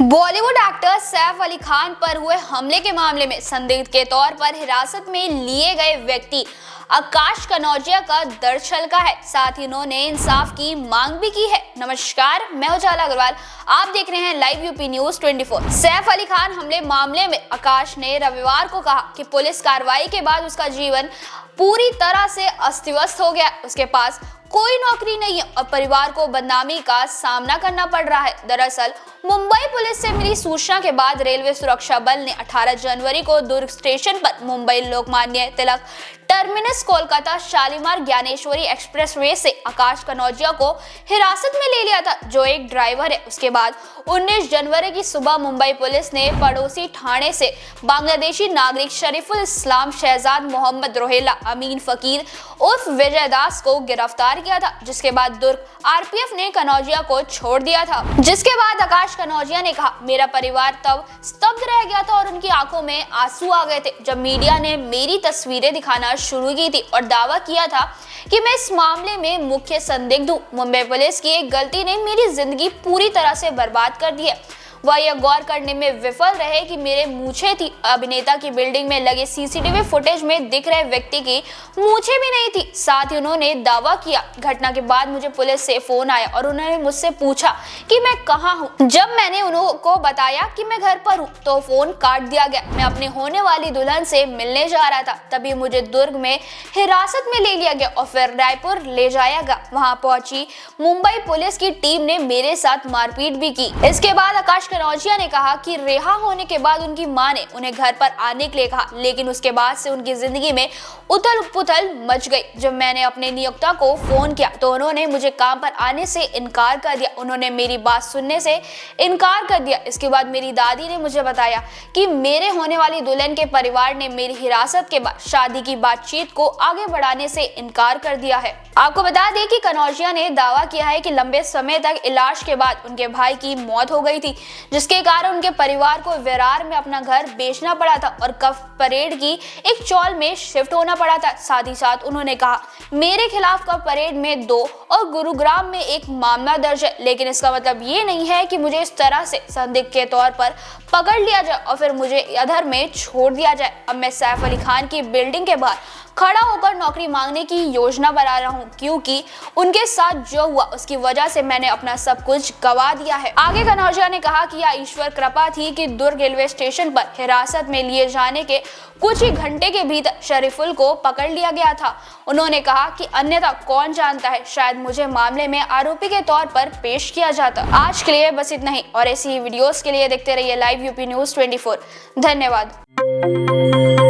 Bollywood actor Saif Ali Khan पर हुए हमले के मामले में संदिग्ध के तौर पर हिरासत में लिए गए व्यक्ति आकाश कनौजिया का दर्द छलका है। साथ ही उन्होंने इंसाफ की मांग भी की है। नमस्कार, मैं उजाला अग्रवाल, आप देख रहे हैं live UP news 24। Saif Ali Khan हमले मामले में आकाश ने रविवार को कहा कि पुलिस कार्रवाई के बाद उसका जीवन पूरी तरह से अस्त व्यस्त हो गया। उसके पास कोई नौकरी नहीं है और परिवार को बदनामी का सामना करना पड़ रहा है। दरअसल मुंबई पुलिस से मिली सूचना के बाद रेलवे सुरक्षा बल ने 18 जनवरी को दुर्ग स्टेशन पर मुंबई लोकमान्य तिलक टर्मिनस कोलकाता शालीमार ज्ञानेश्वरी एक्सप्रेसवे से आकाश कनौजिया को हिरासत में ले लिया था, जो एक ड्राइवर है। उसके बाद 19 जनवरी की सुबह मुंबई पुलिस ने पड़ोसी ठाणे से बांग्लादेशी नागरिक शरीफुल इस्लाम शहजाद मोहम्मद रोहेला अमीन फकीर उर्फ विजय दास को गिरफ्तार किया था, जिसके बाद दुर्ग आरपीएफ ने कनौजिया को छोड़ दिया था। जिसके बाद आकाश कनौजिया ने कहा, मेरा परिवार तब स्तब्ध रह गया था और उनकी आंखों में आंसू आ गए थे जब मीडिया ने मेरी तस्वीरें दिखाना शुरू की थी और दावा किया था कि मैं इस मामले में मुख्य संदिग्ध हूँ। मुंबई पुलिस की एक गलती ने मेरी जिंदगी पूरी तरह से बर्बाद कर दी है। वह यह गौर करने में विफल रहे कि मेरे मूछें थी। अभिनेता की बिल्डिंग में लगे सीसीटीवी फुटेज में दिख रहे व्यक्ति की मूछें भी नहीं थी। साथ ही उन्होंने दावा किया, घटना के बाद मुझे पुलिस से फोन आया और उन्होंने मुझसे पूछा कि मैं कहाँ हूँ। जब मैंने उनको बताया कि मैं घर पर हूँ तो फोन काट दिया गया। मैं अपने होने वाली दुल्हन से मिलने जा रहा था, तभी मुझे दुर्ग में हिरासत में ले लिया गया और फिर रायपुर ले जाया गया। वहां पहुंची मुंबई पुलिस की टीम ने मेरे साथ मारपीट भी की। इसके बाद आकाश कनौजिया ने कहा कि रिहा होने के बाद उनकी मां ने उन्हें घर पर आने के लिए कहा, लेकिन उसके बाद से उनकी जिंदगी में उथल पुथल मच गई। जब मैंने अपने नियोक्ता को फोन किया तो उन्होंने मुझे काम पर आने से इनकार कर दिया। उन्होंने मेरी बात सुनने से इनकार कर दिया। इसके बाद मेरी दादी ने मुझे बताया कि मेरे होने वाली दुल्हन के परिवार ने मेरी हिरासत के बाद शादी की बातचीत को आगे बढ़ाने से इनकार कर दिया है। आपको बता दें कि कनौजिया ने दावा किया है कि लंबे समय तक इलाज के बाद उनके भाई की मौत हो गई थी, जिसके कारण उनके परिवार को विरार में अपना घर बेचना पड़ा था और कफ परेड की एक चौल में शिफ्ट होना पड़ा था। साथ ही साथ उन्होंने कहा, मेरे खिलाफ कफ परेड में 2 और गुरुग्राम में 1 मामला दर्ज है, लेकिन इसका मतलब ये नहीं है कि मुझे इस तरह से संदिग्ध के तौर पर पकड़ लिया जाए और फिर मुझे अधर में छोड़ दिया जाए। अब मैं सैफ अली खान की बिल्डिंग के बाहर खड़ा होकर नौकरी मांगने की योजना बना रहा हूं, क्योंकि उनके साथ जो हुआ उसकी वजह से मैंने अपना सब कुछ गवा दिया है। आगे कनौजिया ने कहा कि यह ईश्वर कृपा थी कि दुर्ग रेलवे स्टेशन पर हिरासत में लिए जाने के कुछ ही घंटे के भीतर शरीफुल को पकड़ लिया गया था। उन्होंने कहा कि अन्यथा कौन जानता है, शायद मुझे मामले में आरोपी के तौर पर पेश किया जाता। आज के लिए बस इतना ही और ऐसी ही वीडियोस के लिए देखते रहिए लाइव यूपी न्यूज 24। धन्यवाद।